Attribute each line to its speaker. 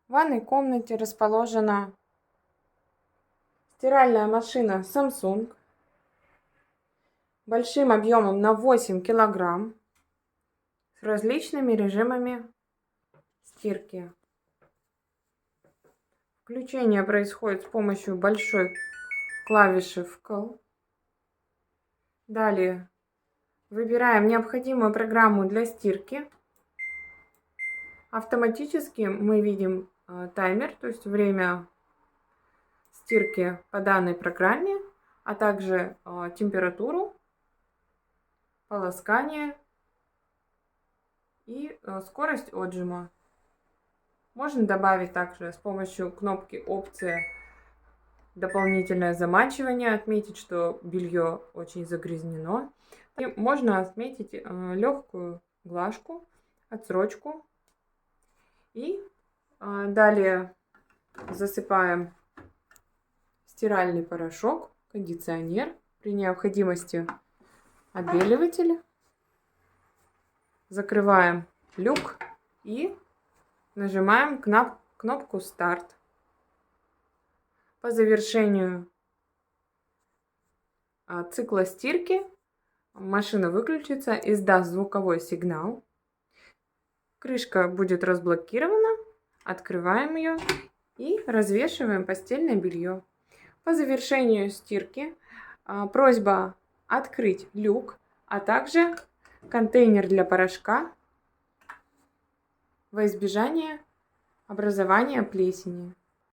Speaker 1: В ванной комнате расположена стиральная машина Samsung большим объемом на 8 килограмм с различными режимами стирки. Включение происходит с помощью большой клавиши вкл. Далее выбираем необходимую программу для стирки. Автоматически мы видим таймер, то есть время стирки по данной программе, а также температуру, полоскание и скорость отжима. Можно добавить также с помощью кнопки опция дополнительное замачивание, отметить, что белье очень загрязнено. И можно отметить легкую глажку, отсрочку. И далее засыпаем стиральный порошок, кондиционер, при необходимости отбеливатель. Закрываем люк и нажимаем кнопку старт. По завершению цикла стирки машина выключится, издаст звуковой сигнал. Крышка будет разблокирована. Открываем ее и развешиваем постельное белье. По завершению стирки просьба открыть люк, а также контейнер для порошка во избежание образования плесени.